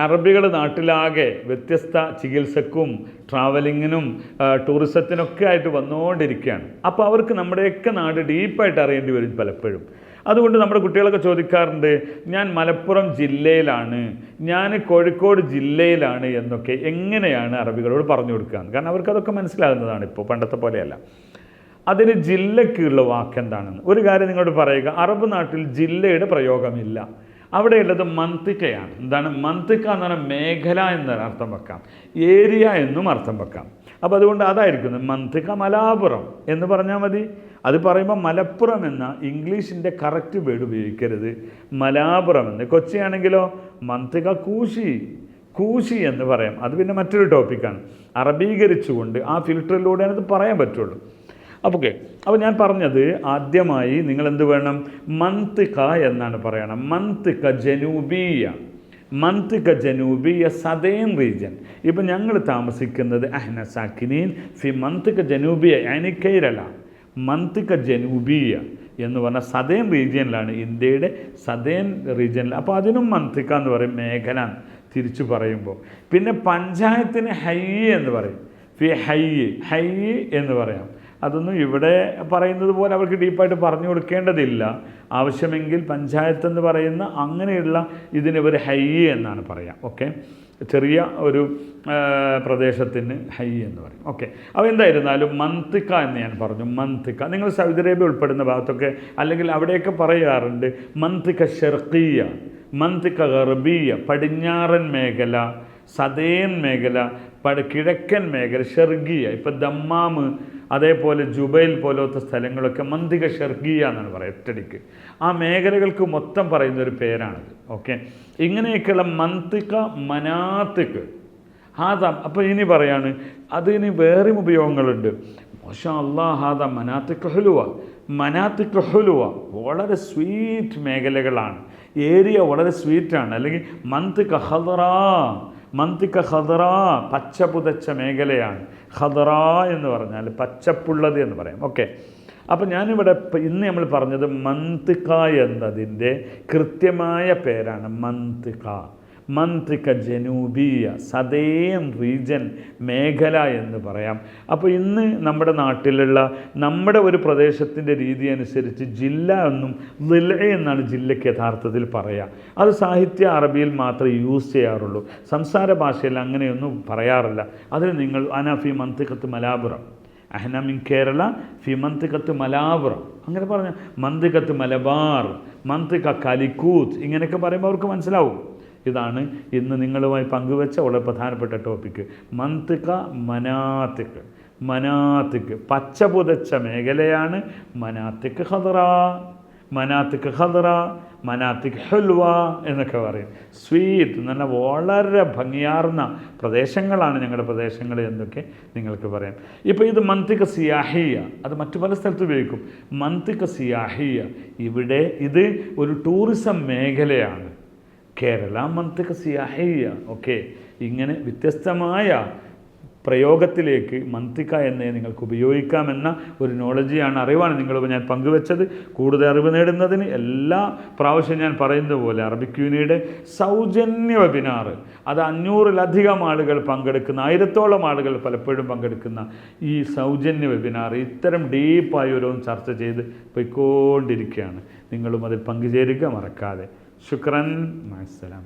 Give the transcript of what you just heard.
അറബികൾ നാട്ടിലാകെ വ്യത്യസ്ത ചികിത്സക്കും ട്രാവലിങ്ങിനും ടൂറിസത്തിനൊക്കെ ആയിട്ട് വന്നുകൊണ്ടിരിക്കുകയാണ്. അപ്പോൾ അവർക്ക് നമ്മുടെയൊക്കെ നാട് ഡീപ്പായിട്ട് അറിയേണ്ടി വരും പലപ്പോഴും. അതുകൊണ്ട് നമ്മുടെ കുട്ടികളൊക്കെ ചോദിക്കാറുണ്ട്, ഞാൻ മലപ്പുറം ജില്ലയിലാണ്, ഞാൻ കോഴിക്കോട് ജില്ലയിലാണ് എന്നൊക്കെ എങ്ങനെയാണ് അറബികളോട് പറഞ്ഞു കൊടുക്കുക? കാരണം അവർക്കതൊക്കെ മനസ്സിലാകുന്നതാണ്, ഇപ്പോൾ പണ്ടത്തെ പോലെയല്ല. അതിന് ജില്ലയ്ക്കുള്ള വാക്കെന്താണെന്ന് ഒരു കാര്യം നിങ്ങളോട് പറയുക. അറബ് നാട്ടിൽ ജില്ലയുടെ പ്രയോഗമില്ല. അവിടെയുള്ളത് മന്തിക്കയാണ്. എന്താണ് മന്തിക്ക എന്ന് പറഞ്ഞാൽ മേഖല എന്നൊരു അർത്ഥം വെക്കാം, ഏരിയ എന്നും അർത്ഥം വെക്കാം. അപ്പോൾ അതുകൊണ്ട് അതായിരിക്കുന്നത് മന്തിക്ക. മലാപുറം എന്ന് പറഞ്ഞാൽ മതി. അത് പറയുമ്പോൾ മലപ്പുറം എന്ന ഇംഗ്ലീഷിൻ്റെ കറക്റ്റ് വേർഡ് ഉപയോഗിക്കരുത്, മലാപുറം എന്ന്. കൊച്ചിയാണെങ്കിലോ മന്തിക്ക കൂശി എന്ന് പറയാം. അത് പിന്നെ മറ്റൊരു ടോപ്പിക്കാണ്. അറബീകരിച്ചുകൊണ്ട് ആ ഫിൽറ്ററിലൂടെയാണ് അത് പറയാൻ പറ്റുള്ളൂ. അപ്പോൾ ഞാൻ പറഞ്ഞത്, ആദ്യമായി നിങ്ങൾ എന്ത് വേണം? മന്തിക എന്നാണ് പറയണം. മന്തിക ജനൂബിയ സദേൺ റീജിയൻ. ഇപ്പം ഞങ്ങൾ താമസിക്കുന്നത് അഹ്ന സാക്കിനീൻ ഫി മന്തിക ജനൂബിയ യാനി കേരള. മന്തിക ജനൂബിയ എന്ന് പറഞ്ഞാൽ സദേൺ റീജിയനിലാണ്, ഇന്ത്യയുടെ സദേൺ റീജിയനിൽ. അപ്പോൾ അതിനും മന്തിക എന്ന് പറയും, മേഖല തിരിച്ചു പറയുമ്പോൾ. പിന്നെ പഞ്ചായത്തിന് ഹയ്യ് എന്ന് പറയും, ഫി ഹയ്യ് എന്ന് പറയാം. അതൊന്നും ഇവിടെ പറയുന്നത് പോലെ അവർക്ക് ഡീപ്പായിട്ട് പറഞ്ഞു കൊടുക്കേണ്ടതില്ല. ആവശ്യമെങ്കിൽ പഞ്ചായത്ത് എന്ന് പറയുന്ന അങ്ങനെയുള്ള ഇതിന് ഇവർ ഹയ്യ് എന്നാണ് പറയാം. ഓക്കെ, ചെറിയ ഒരു പ്രദേശത്തിന് ഹയ്യ് എന്ന് പറയും. ഓക്കെ, അപ്പോൾ എന്തായിരുന്നാലും മന്തിക എന്ന് ഞാൻ പറഞ്ഞു. മന്തിക നിങ്ങൾ സൗദി അറേബ്യ ഉൾപ്പെടുന്ന ഭാഗത്തൊക്കെ അല്ലെങ്കിൽ അവിടെയൊക്കെ പറയാറുണ്ട് മന്തിക ഷർഖിയ, മന്തിക ഗർബിയ, പടിഞ്ഞാറൻ മേഖല, സദേൺ മേഖല, കിഴക്കൻ മേഖല, ഷർഗിയ. ഇപ്പം ദമ്മാമ് അതേപോലെ ജുബൈൽ പോലത്തെ സ്ഥലങ്ങളൊക്കെ മന്തിക ഷർഗിയ എന്നാണ് പറയുക ഒറ്റടിക്ക്. ആ മേഖലകൾക്ക് മൊത്തം പറയുന്നൊരു പേരാണത്. ഓക്കെ, ഇങ്ങനെയൊക്കെയുള്ള മന്തിക മനാത്തിക്ക് ഹാദ. അപ്പോൾ ഇനി പറയാണ്, അതിന് വേറെയും ഉപയോഗങ്ങളുണ്ട്. മാഷാ അല്ലാഹ്, ഹാദ മനാത്തിക്ക് ഹുലുവ വളരെ സ്വീറ്റ് മേഖലകളാണ്, ഏരിയ വളരെ സ്വീറ്റാണ്. അല്ലെങ്കിൽ മന്തിക ഖദറ പച്ച പുതച്ച മേഖലയാണ്. ഖദറ എന്ന് പറഞ്ഞാൽ പച്ചപ്പുള്ളത് എന്ന് പറയാം. ഓക്കെ, അപ്പോൾ ഞാനിവിടെ ഇന്ന് നമ്മൾ പറഞ്ഞത് മന്തിക എന്നതിൻ്റെ കൃത്യമായ പേരാണ് മന്തിക ജനൂബിയ, സദേൺ റീജൻ, മേഖല എന്ന് പറയാം. അപ്പോൾ ഇന്ന് നമ്മുടെ നാട്ടിലുള്ള നമ്മുടെ ഒരു പ്രദേശത്തിൻ്റെ രീതി അനുസരിച്ച് ജില്ല എന്നും ളില എന്നാണ് ജില്ലയ്ക്ക് യഥാർത്ഥത്തിൽ പറയുക. അത് സാഹിത്യ അറബിയിൽ മാത്രമേ യൂസ് ചെയ്യാറുള്ളൂ, സംസാര ഭാഷയിൽ അങ്ങനെയൊന്നും പറയാറില്ല. അതിന് നിങ്ങൾ അന ഫി മന്തിഖത്ത് മലാബുറം, അഹ്ന മിൻ കേരള ഫി മന്തിഖത്ത് മലാബുറം അങ്ങനെ പറഞ്ഞ, മന്തിഖത്ത് മലബാർ, മന്തിക കലിക്കൂത്ത്, ഇങ്ങനെയൊക്കെ പറയുമ്പോൾ അവർക്ക് മനസ്സിലാവും. ഇതാണ് ഇന്ന് നിങ്ങളുമായി പങ്കുവെച്ച വളരെ പ്രധാനപ്പെട്ട ടോപ്പിക്ക്. മന്തിക മനാത്തിക്ക് പച്ച പുതച്ച മേഖലയാണ്. മനാത്തിക്ക് ഖദറ, മനാത്തിക്ക് ഹുൽവ എന്നൊക്കെ പറയും. സ്വീറ്റ് എന്ന് പറഞ്ഞാൽ വളരെ ഭംഗിയാർന്ന പ്രദേശങ്ങളാണ് ഞങ്ങളുടെ പ്രദേശങ്ങൾ എന്നൊക്കെ നിങ്ങൾക്ക് പറയാം. ഇപ്പോൾ ഇത് മന്തിക സിയാഹിയ, അത് മറ്റു പല സ്ഥലത്ത് ഉപയോഗിക്കും. മന്തിക സിയാഹിയ, ഇവിടെ ഇത് ഒരു ടൂറിസം മേഖലയാണ്. കേരള മന്തിക സിയാഹിയ. ഓക്കെ, ഇങ്ങനെ വ്യത്യസ്തമായ പ്രയോഗത്തിലേക്ക് മന്തിക എന്നെ നിങ്ങൾക്ക് ഉപയോഗിക്കാമെന്ന ഒരു നോളജിയാണ്, അറിവാണ് നിങ്ങളുമായി ഞാൻ പങ്കുവെച്ചത്. കൂടുതൽ അറിവ് നേടുന്നതിന് എല്ലാ പ്രാവശ്യം ഞാൻ പറയുന്നത് പോലെ അറബിക് യൂണിയുടെ സൗജന്യ വെബിനാർ, അത് 500-ലധികം ആളുകൾ പങ്കെടുക്കുന്ന, 1000-ഓളം ആളുകൾ പലപ്പോഴും പങ്കെടുക്കുന്ന ഈ സൗജന്യ വെബിനാർ ഇത്തരം ഡീപ്പായി ഓരോന്നും ചർച്ച ചെയ്ത് പോയിക്കൊണ്ടിരിക്കുകയാണ്. നിങ്ങളും അതിൽ പങ്കുചേരുക മറക്കാതെ. ശുക്രൻ, മഅസ്സലാമ.